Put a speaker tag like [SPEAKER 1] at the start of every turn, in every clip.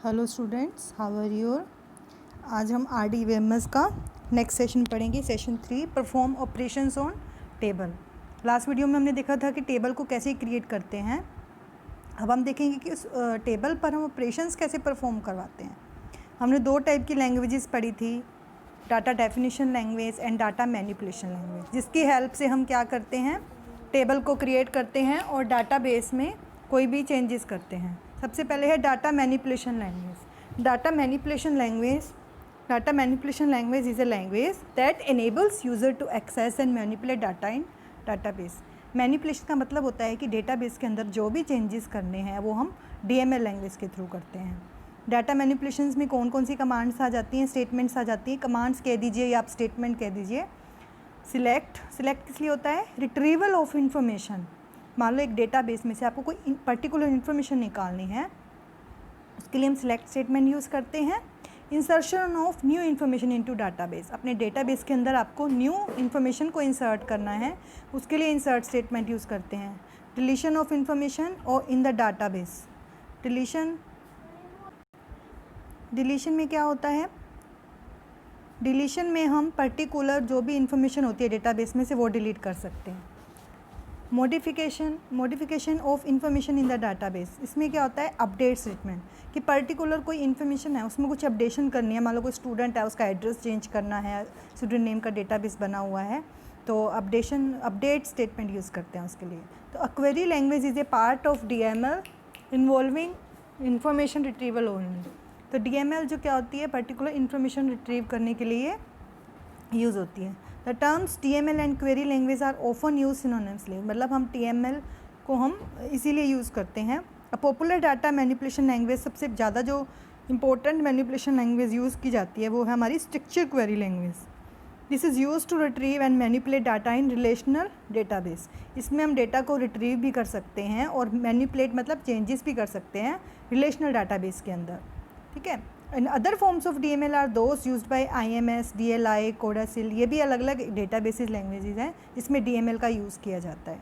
[SPEAKER 1] Hello students, how are you? आज हम RDBMS का नेक्स्ट सेशन पढ़ेंगे, session 3, perform operations on table. Last video में हमने देखा था कि टेबल को कैसे क्रिएट करते हैं। अब हम देखेंगे कि उस टेबल पर हम ऑपरेशंस कैसे परफॉर्म करवाते हैं। हमने दो टाइप की लैंग्वेजेस पढ़ी थी, data definition language and data manipulation language, जिसकी हेल्प से हम क्या करते हैं, टेबल को क्रिएट करते हैं और डाटाबेस में कोई भी चेंजेस करते हैं। सबसे पहले है data manipulation language. Data manipulation language is a language that enables user to access and manipulate data in database. Manipulation का मतलब होता है कि डेटाबेस के अंदर जो भी चेंजेस करने हैं वो हम DML लैंग्वेज के थ्रू करते हैं। डाटा मैनिपुलेशंस में कौन कौन सी कमांड्स आ जाती हैं, स्टेटमेंट्स आ जाती हैं। कमांड्स कह दीजिए या आप स्टेटमेंट कह दीजिए। सिलेक्ट किस लिए होता है? Retrieval of information. मान लो एक डेटाबेस में से आपको कोई पर्टिकुलर इन्फॉर्मेशन निकालनी है, उसके लिए हम सिलेक्ट स्टेटमेंट यूज़ करते हैं। Insertion of new information into database. अपने डेटाबेस के अंदर आपको न्यू इन्फॉर्मेशन को इंसर्ट करना है, उसके लिए इंसर्ट स्टेटमेंट यूज़ करते हैं। डिलीशन ऑफ इंफॉर्मेशन और इन द डाटाबेस। डिलीशन में क्या होता है? डिलीशन में हम पर्टिकुलर जो भी इंफॉर्मेशन होती है डेटाबेस में से वो डिलीट कर सकते हैं। Modification of information in the database. इसमें क्या होता है? अपडेट स्टेटमेंट, कि पर्टिकुलर कोई इन्फॉर्मेशन है उसमें कुछ अपडेशन करनी है। मान लो कोई स्टूडेंट है, उसका एड्रेस चेंज करना है, स्टूडेंट नेम का डेटाबेस बना हुआ है, तो अपडेट स्टेटमेंट यूज़ करते हैं उसके लिए। तो a query language is a part of DML involving information retrieval only. तो DML जो क्या होती है, पर्टिकुलर इन्फॉर्मेशन रिट्रीव करने के लिए यूज़ होती है। The terms TML and query language are often use synonymously. मतलब हम TML को हम इसीलिए यूज़ करते हैं। A popular data manipulation language, सबसे ज़्यादा जो इंपॉर्टेंट मैनिपुलेशन लैंग्वेज यूज़ की जाती है वो है हमारी structure query language. This is use to retrieve and manipulate data in relational database. इसमें हम डेटा को रिट्रीव भी कर सकते हैं और मैनिपुलेट मतलब चेंजेस भी कर सकते हैं रिलेशनल डाटाबेस के अंदर। ठीक है। And other forms of DML are those used by IMS, DLI, CODASYL. ये भी अलग अलग डेटाबेसेस लैंग्वेजेस हैं जिसमें DML का यूज़ किया जाता है।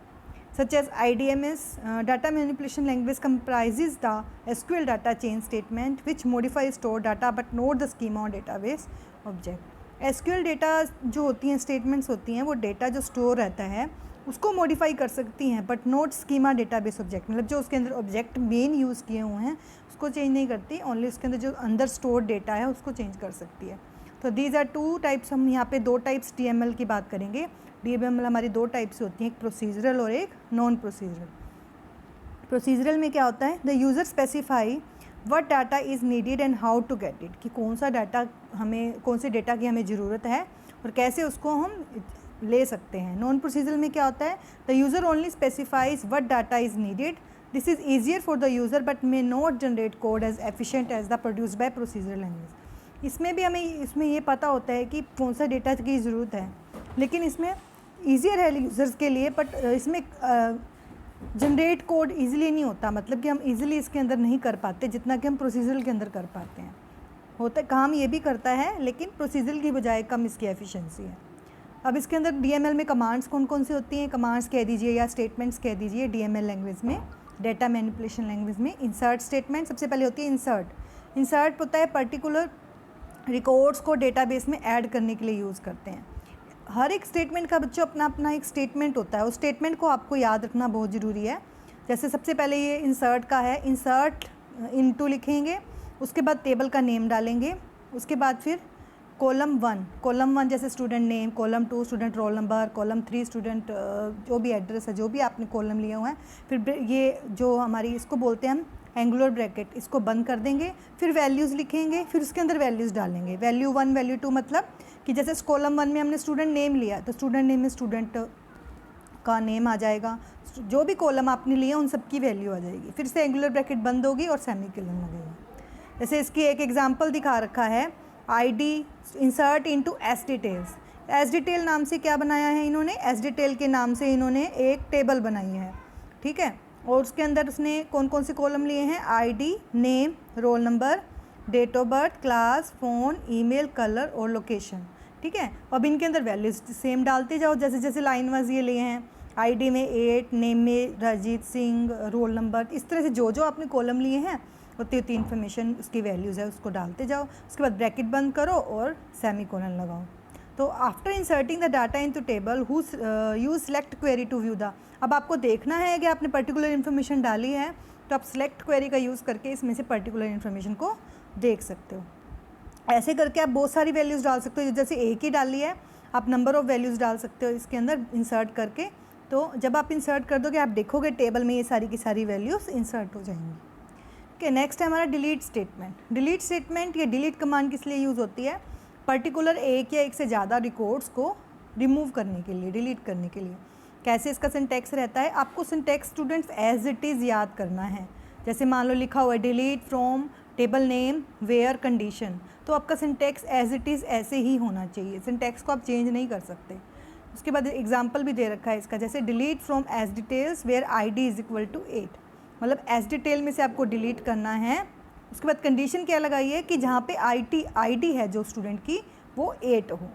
[SPEAKER 1] Such as IDMS, data manipulation language comprises the SQL data change statement which modify store data but not the schema on database object. SQL data जो होती हैं, स्टेटमेंट्स होती हैं, वो डेटा जो स्टोर रहता है उसको मॉडिफाई कर सकती हैं, but note schema database object. मतलब जो उसके अंदर ऑब्जेक्ट मेन यूज़ किए हुए हैं उसको चेंज नहीं करती, ओनली उसके अंदर जो अंदर स्टोर डेटा है उसको चेंज कर सकती है। तो दीज आर टू टाइप्स। हम यहाँ पे दो टाइप्स DML की बात करेंगे। DML हमारी दो टाइप्स से होती हैं, एक प्रोसीजरल और एक नॉन प्रोसीजरल। प्रोसीजरल में क्या होता है? The user specify what data is needed and how to get it, कि कौन सा डाटा हमें, कौन से डेटा की हमें ज़रूरत है और कैसे उसको हम ले सकते हैं। नॉन प्रोसीजरल में क्या होता है? The user only specifies what data is needed. This is easier for the user but may not generate code as efficient as the produced by procedural language. इसमें भी हमें इसमें ये पता होता है कि कौन सा डेटा की ज़रूरत है, लेकिन इसमें ईजियर है यूज़र्स के लिए, बट इसमें जनरेट कोड ईजिली नहीं होता। मतलब कि हम ईजिली इसके अंदर नहीं कर पाते जितना कि हम प्रोसीजरल के अंदर कर पाते हैं। होता काम ये भी करता है, लेकिन प्रोसीजरल की बजाय कम इसकी एफिशिएंसी है। अब इसके अंदर DML में कमांड्स कौन कौन सी होती हैं? कमांड्स कह दीजिए या स्टेटमेंट्स कह दीजिए। DML लैंग्वेज में, डाटा मैनिपुलेशन लैंग्वेज में इंसर्ट स्टेटमेंट सबसे पहले होती है। इंसर्ट होता है पर्टिकुलर रिकॉर्ड्स को डेटाबेस में ऐड करने के लिए यूज़ करते हैं। हर एक स्टेटमेंट का बच्चों अपना अपना एक स्टेटमेंट होता है, उस स्टेटमेंट को आपको याद रखना बहुत ज़रूरी है। जैसे सबसे पहले ये इंसर्ट का है, इंसर्ट इनटू लिखेंगे, उसके बाद टेबल का नेम डालेंगे, उसके बाद फिर कॉलम वन जैसे student name, column 2 student roll number, column 3 student जो भी एड्रेस है, जो भी आपने कॉलम लिया हुआ है। फिर ये जो हमारी इसको बोलते हैं हम एंगुलर ब्रैकेट, इसको बंद कर देंगे। फिर वैल्यूज़ लिखेंगे, फिर उसके अंदर वैल्यूज़ डालेंगे। वैल्यू 1 वैल्यू 2 मतलब कि जैसे कॉलम 1 में हमने स्टूडेंट नेम लिया तो स्टूडेंट नेम में स्टूडेंट का नेम आ जाएगा, जो भी कॉलम आपने लिया उन सब की वैल्यू आ जाएगी। फिर से एंगुलर ब्रैकेट बंद होगी और सेमीकोलन लगेगा। जैसे इसकी एक एग्जाम्पल दिखा रखा है, ID insert into S details. S detail नाम से क्या बनाया है इन्होंने? एस डिटेल के नाम से इन्होंने एक टेबल बनाई है। ठीक है। और उसके अंदर उसने कौन कौन से कॉलम लिए हैं? ID, name, role number, date of birth, class, phone, email, colour और लोकेशन। ठीक है। अब इनके अंदर वैल्यूज सेम डालते जाओ, जैसे जैसे लाइन वाइज ये लिए हैं। ID में 8, नेम में रजीत सिंह, रोल नंबर, इस तरह से जो जो आपने कॉलम लिए हैं उतनी उतनी इन्फॉर्मेशन उसकी वैल्यूज़ है उसको डालते जाओ, उसके बाद ब्रैकेट बंद करो और सेमीकोलन लगाओ। तो after inserting the data into table use select query to view the, अब आपको देखना है कि आपने पर्टिकुलर इन्फॉर्मेशन डाली है तो आप सेलेक्ट क्वेरी का यूज़ करके इसमें से पर्टिकुलर इन्फॉर्मेशन को देख सकते हो। ऐसे करके आप बहुत सारी वैल्यूज़ डाल सकते हो, जैसे एक ही डाली है आप नंबर ऑफ़ वैल्यूज़ डाल सकते हो इसके अंदर इंसर्ट करके। तो जब आप इंसर्ट कर दोगे आप देखोगे टेबल में ये सारी की सारी वैल्यूज़ इंसर्ट हो जाएंगी। ओके, नेक्स्ट है हमारा डिलीट स्टेटमेंट। डिलीट स्टेटमेंट या डिलीट कमांड किस लिए यूज़ होती है? पर्टिकुलर एक या एक से ज़्यादा रिकॉर्ड्स को रिमूव करने के लिए, डिलीट करने के लिए। कैसे इसका सिंटैक्स रहता है? आपको syntax students as it is याद करना है। जैसे मान लो लिखा हुआ है delete from table name where condition, तो आपका सिंटैक्स एज इट इज़ ऐसे ही होना चाहिए, सिंटैक्स को आप चेंज नहीं कर सकते। उसके बाद एग्जाम्पल भी दे रखा है इसका, जैसे delete from as details where ID is equal to 8, मतलब एज डिटेल में से आपको डिलीट करना है। उसके बाद कंडीशन क्या लगाई है कि जहाँ पे ID है जो स्टूडेंट की वो 8 हो,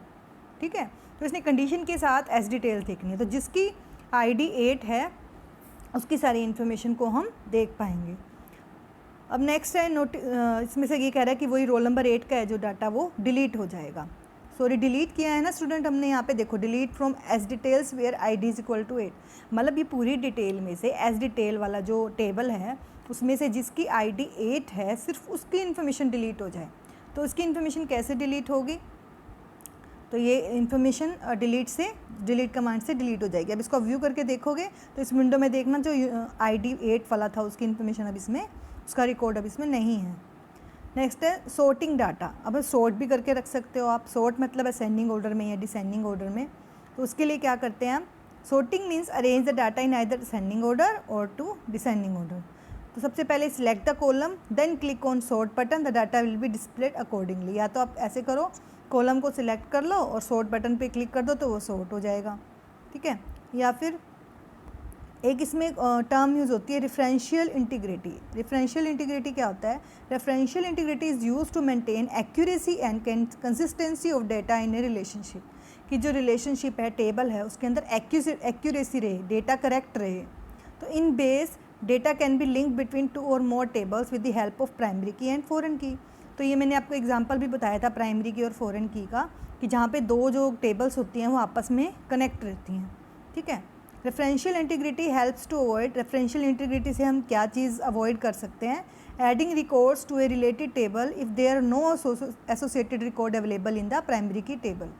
[SPEAKER 1] ठीक है। तो इसने कंडीशन के साथ एज डिटेल देखनी है, तो जिसकी ID 8 है उसकी सारी इन्फॉर्मेशन को हम देख पाएंगे। अब नेक्स्ट है इसमें से ये कह रहा है कि वही रोल नंबर 8 का है जो डाटा वो डिलीट हो जाएगा। सॉरी, डिलीट किया है ना स्टूडेंट हमने यहाँ पे, देखो delete from as details where ID is equal to 8, मतलब ये पूरी डिटेल में से एज डिटेल वाला जो टेबल है उसमें से जिसकी ID 8 है सिर्फ उसकी इन्फॉर्मेशन डिलीट हो जाए। तो उसकी इन्फॉर्मेशन कैसे डिलीट होगी? तो ये इन्फॉर्मेशन डिलीट कमांड से डिलीट हो जाएगी। अब इसको व्यू करके देखोगे तो इस विंडो में देखना जो ID 8 वाला था उसकी इन्फॉर्मेशन अब इसमें, उसका रिकॉर्ड अब इसमें नहीं है। नेक्स्ट है सॉर्टिंग डाटा। अब सॉर्ट भी करके रख सकते हो आप, सॉर्ट मतलब असेंडिंग ऑर्डर में या डिसेंडिंग ऑर्डर में। तो उसके लिए क्या करते हैं हम? Sorting means arrange the data in either ascending order और टू डिसेंडिंग ऑर्डर। तो सबसे पहले select the column then click on sort button, the data will be displayed accordingly. या तो आप ऐसे करो, कॉलम को सिलेक्ट कर लो और सॉर्ट बटन पे क्लिक कर दो तो वो सॉर्ट हो जाएगा, ठीक है। या फिर एक इसमें टर्म यूज़ होती है रेफरेंशियल इंटीग्रिटी। रेफरेंशियल इंटीग्रिटी क्या होता है? Referential integrity is use to maintain accuracy and consistency of data in a relationship, कि जो रिलेशनशिप है, टेबल है, उसके अंदर एक्यूरेसी रहे, डेटा करेक्ट रहे। तो इन base data can be link between 2 और more tables with the help of primary key and foreign key. तो ये मैंने आपको एग्जांपल भी बताया था प्राइमरी की और फॉरेन की का, कि जहाँ पे दो जो टेबल्स होती हैं वो आपस में कनेक्ट रहती हैं, ठीक है। Referential integrity helps to avoid, referential integrity से हम क्या चीज़ अवॉइड कर सकते हैं? Adding records to a related table if there no associated record available in the primary key table.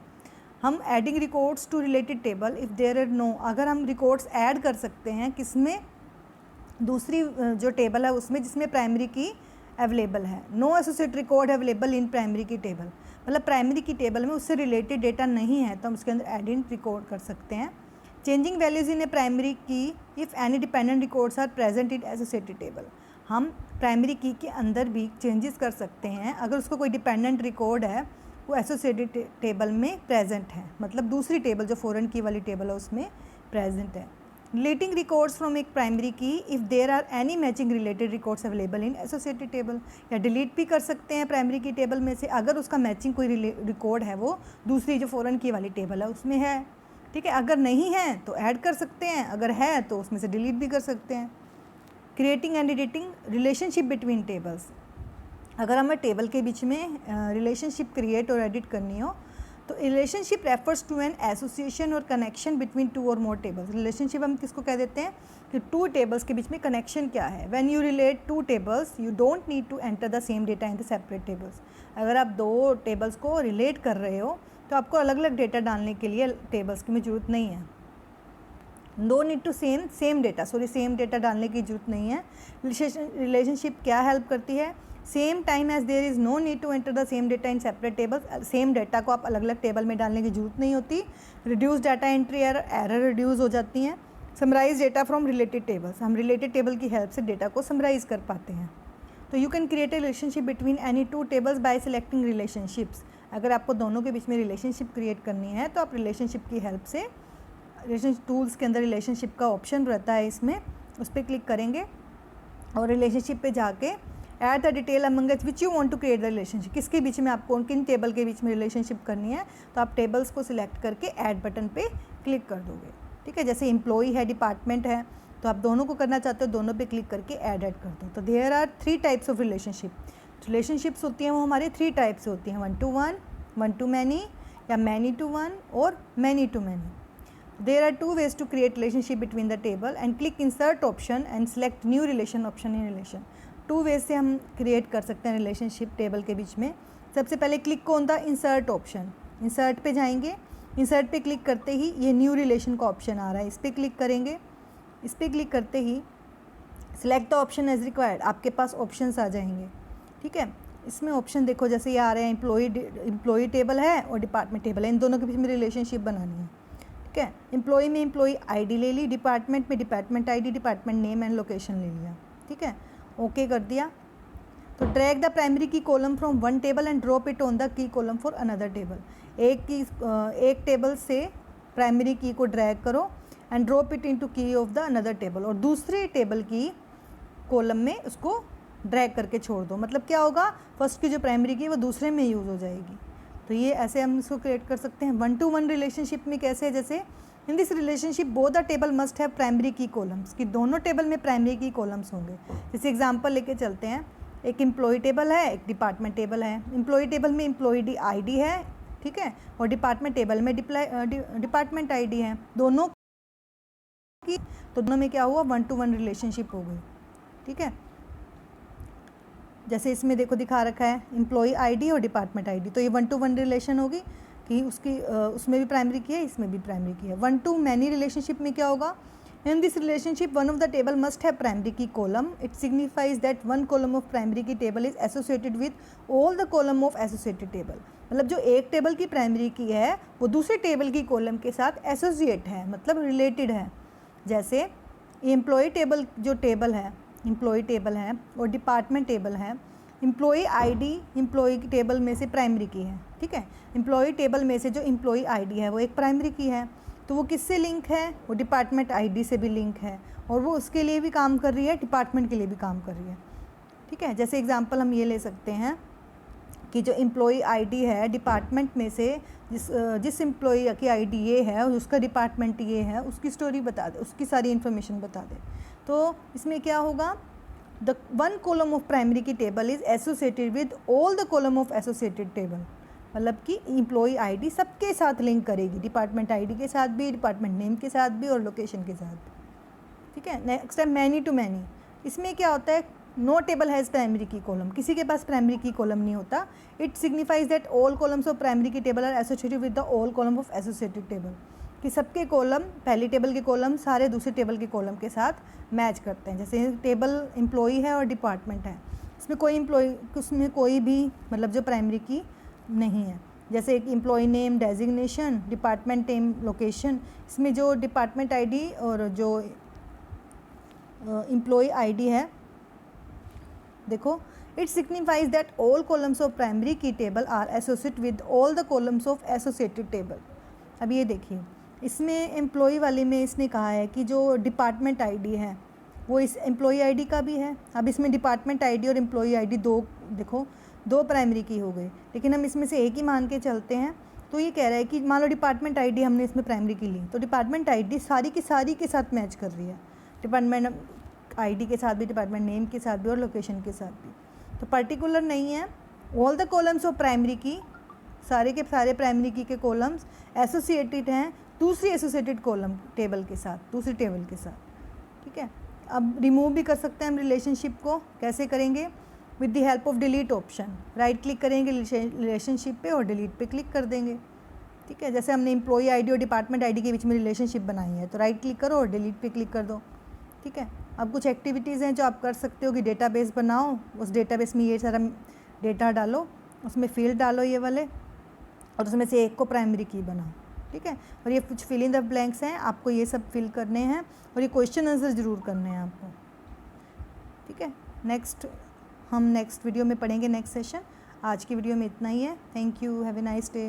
[SPEAKER 1] हम adding records to related table if there are no, अगर हम रिकॉर्ड्स ऐड कर सकते हैं किसमें? दूसरी जो टेबल है उसमें जिसमें प्राइमरी की अवेलेबल है। No associated record available in primary key table, मतलब प्राइमरी की टेबल में उससे रिलेटेड डेटा नहीं है तो हम उसके अंदर एडिंग रिकॉर्ड कर सकते हैं। Changing values in a primary key if any dependent records are present in associated table. हम प्राइमरी की के अंदर भी चेंजेस कर सकते हैं अगर उसको कोई डिपेंडेंट रिकॉर्ड है वो एसोसिएटेड टेबल में प्रेजेंट है, मतलब दूसरी टेबल जो फॉरेन की वाली टेबल है उसमें प्रेजेंट है। डिलीटिंग रिकॉर्ड्स फ्रॉम एक primary key if there are any matching related records available in associated table, या डिलीट भी कर सकते हैं प्राइमरी की टेबल में से अगर उसका मैचिंग कोई रिकॉर्ड है वो दूसरी जो फॉरेन की वाली टेबल है उसमें है, ठीक है। अगर नहीं है तो ऐड कर सकते हैं, अगर है तो उसमें से डिलीट भी कर सकते हैं। Creating and editing relationship between tables, अगर हमें टेबल के बीच में रिलेशनशिप क्रिएट और एडिट करनी हो तो relationship refers to an association और कनेक्शन बिटवीन 2 और मोर टेबल्स। रिलेशनशिप हम किसको कह देते हैं कि 2 टेबल्स के बीच में कनेक्शन क्या है। When you relate 2 tables you don't need to enter the same data in the separate tables. अगर आप 2 टेबल्स को रिलेट कर रहे हो तो आपको अलग अलग डेटा डालने के लिए टेबल्स की ज़रूरत नहीं है। No need to same data डालने की ज़रूरत नहीं है। रिलेशनशिप क्या हेल्प करती है? Same time as there is no need to enter the same data in separate tables. Same data को आप अलग अलग टेबल में डालने की ज़रूरत नहीं होती। Reduce data entry error reduce हो जाती हैं। Summarise data from related tables, हम रिलेटेड टेबल की हेल्प से डेटा को समराइज कर पाते हैं। तो you can create a relationship between any 2 tables by selecting relationships. अगर आपको दोनों के बीच में रिलेशनशिप क्रिएट करनी है तो आप रिलेशनशिप की हेल्प से, रिलेशनशिप टूल्स के अंदर रिलेशनशिप का ऑप्शन रहता है, इसमें उस पर क्लिक करेंगे और रिलेशनशिप पे जाके add the detail among which you want to create the relationship, किसके बीच में आपको किन टेबल के बीच में रिलेशनशिप करनी है तो आप टेबल्स को सिलेक्ट करके ऐड बटन पे क्लिक कर दोगे, ठीक है। जैसे एम्प्लॉई है, डिपार्टमेंट है, तो आप दोनों को करना चाहते हो, दोनों पे क्लिक करके ऐड कर दो। तो there are 3 types of relationships होती हैं, वो हमारे 3 टाइप से होती हैं, 1 to 1, 1 to many या many to 1 और many to many। There are 2 ways to create relationship between the table and click insert option and select new relation option in relation। 2 ways से हम क्रिएट कर सकते हैं रिलेशनशिप टेबल के बीच में। सबसे पहले click on the insert option, insert पे जाएंगे, इंसर्ट पे क्लिक करते ही ये न्यू रिलेशन का ऑप्शन आ रहा है, इस पर क्लिक करेंगे। इस पर क्लिक करते ही select the option as required, आपके पास ऑप्शंस आ जाएंगे। ठीक है, इसमें ऑप्शन देखो जैसे ये आ रहे हैं, एम्प्लॉई टेबल है और डिपार्टमेंट टेबल है, इन दोनों के बीच में रिलेशनशिप बनानी है। ठीक है, एम्प्लॉई में एम्प्लॉई आईडी ले ली, डिपार्टमेंट में department ID, department name and location ले लिया। ठीक है, ओके कर दिया। तो drag the primary key column from one table and drop it on the key column for another table. एक टेबल से प्राइमरी की को ड्रैग करो एंड ड्रॉप इट इनटू की ऑफ द अनदर टेबल, और दूसरे टेबल की कॉलम में उसको ड्रैग करके छोड़ दो। मतलब क्या होगा, फर्स्ट की जो प्राइमरी की वो दूसरे में यूज़ हो जाएगी। तो ये ऐसे हम इसको क्रिएट कर सकते हैं। 1 to 1 रिलेशनशिप में कैसे है, जैसे इन this relationship both the table must have primary की कॉलम्स, कि दोनों टेबल में प्राइमरी की कॉलम्स होंगे। जैसे एग्जांपल लेके चलते हैं, एक एम्प्लॉय टेबल है, एक डिपार्टमेंट टेबल है। एम्प्लॉय टेबल में एम्प्लॉय आईडी है, ठीक है, और डिपार्टमेंट टेबल में डिपार्टमेंट आईडी है, दोनों की, तो दोनों में क्या हुआ, 1 to 1 रिलेशनशिप हो गई। ठीक है, जैसे इसमें देखो दिखा रखा है एम्प्लॉय आईडी और डिपार्टमेंट आईडी, तो ये 1 to 1 रिलेशन होगी कि उसमें भी प्राइमरी की है, इसमें भी प्राइमरी की है। 1 to many रिलेशनशिप में क्या होगा, in this relationship one of the table must have primary key column, it signifies that one column of primary key table is associated with all the column of associated table. मतलब जो एक table की primary की है वो दूसरे table की column के साथ एसोसिएट है, मतलब रिलेटेड है। जैसे एम्प्लॉय टेबल जो टेबल है, एम्प्लॉय टेबल है और डिपार्टमेंट टेबल है, एम्प्लॉय आईडी एम्प्लॉय टेबल में से प्राइमरी की है। ठीक है, एम्प्लॉय टेबल में से जो एम्प्लॉय आईडी है वो एक प्राइमरी की है, तो वो किससे लिंक है, वो डिपार्टमेंट आईडी से भी लिंक है, और वो उसके लिए भी काम कर रही है, डिपार्टमेंट के लिए भी काम कर रही है। ठीक है, जैसे एग्जांपल हम ये ले सकते हैं कि जो एम्प्लॉय आईडी है डिपार्टमेंट में से, जिस एम्प्लॉय की आईडी ये है और उसका डिपार्टमेंट ये है, उसकी स्टोरी बता दे, उसकी सारी इन्फॉर्मेशन बता दे। तो इसमें क्या होगा, the one column of primary key table is associated with all the column of associated table, मतलब कि एम्प्लॉय आईडी सबके साथ लिंक करेगी, डिपार्टमेंट आईडी के साथ भी, डिपार्टमेंट नेम के साथ भी और लोकेशन के साथ भी। ठीक है, नेक्स्ट है मैनी टू मैनी। इसमें क्या होता है, no table has primary key column, किसी के पास प्राइमरी की कॉलम नहीं होता। It signifies that all columns of primary key table are associated with the all column of associated table, कि सबके कॉलम, पहली टेबल के कॉलम सारे दूसरे टेबल के कॉलम के साथ मैच करते हैं। जैसे टेबल एम्प्लॉई है और डिपार्टमेंट है, इसमें कोई एम्प्लॉई, उसमें कोई भी मतलब जो प्राइमरी की नहीं है। जैसे एक employee name, designation, department name, location, इसमें जो डिपार्टमेंट आईडी और जो एम्प्लॉय आईडी है, देखो it signifies that all columns of primary key table are associated with all the columns of associated table. अब ये देखिए, इसमें एम्प्लॉय वाले में इसने कहा है कि जो डिपार्टमेंट आईडी है वो इस एम्प्लॉय आईडी का भी है। अब इसमें डिपार्टमेंट आईडी और एम्प्लॉय आईडी दो प्राइमरी की हो गई, लेकिन हम इसमें से एक ही मान के चलते हैं। तो ये कह रहा है कि मान लो डिपार्टमेंट आईडी हमने इसमें प्राइमरी की ली, तो डिपार्टमेंट आईडी सारी की सारी के साथ मैच कर रही है, डिपार्टमेंट आईडी के साथ भी, डिपार्टमेंट नेम के साथ भी और लोकेशन के साथ भी। तो पर्टिकुलर नहीं है, all the columns of primary की, सारे के सारे प्राइमरी की के कॉलम्स एसोसिएटेड हैं दूसरी एसोसिएटेड कॉलम टेबल के साथ, दूसरी टेबल के साथ। ठीक है, अब रिमूव भी कर सकते हैं हम रिलेशनशिप को, कैसे करेंगे, with the help of delete option. Right click करेंगे रिलेशनशिप पे और डिलीट पे क्लिक कर देंगे। ठीक है, जैसे हमने एम्प्लॉय आईडी और डिपार्टमेंट आईडी के बीच में रिलेशनशिप बनाई है, तो राइट क्लिक करो और डिलीट पे क्लिक कर दो। ठीक है, अब कुछ एक्टिविटीज़ हैं जो आप कर सकते हो कि डेटाबेस बनाओ, उस डेटाबेस में ये सारा डेटा डालो, उसमें फील्ड डालो ये वाले, और उसमें से एक को प्राइमरी की बनाओ। ठीक है, और ये कुछ फिल इन द ब्लैंक्स हैं, आपको ये सब फिल करने हैं और ये क्वेश्चन आंसर ज़रूर करने हैं आपको। ठीक है, हम नेक्स्ट वीडियो में पढ़ेंगे नेक्स्ट सेशन। आज की वीडियो में इतना ही है। Thank you, have a nice day.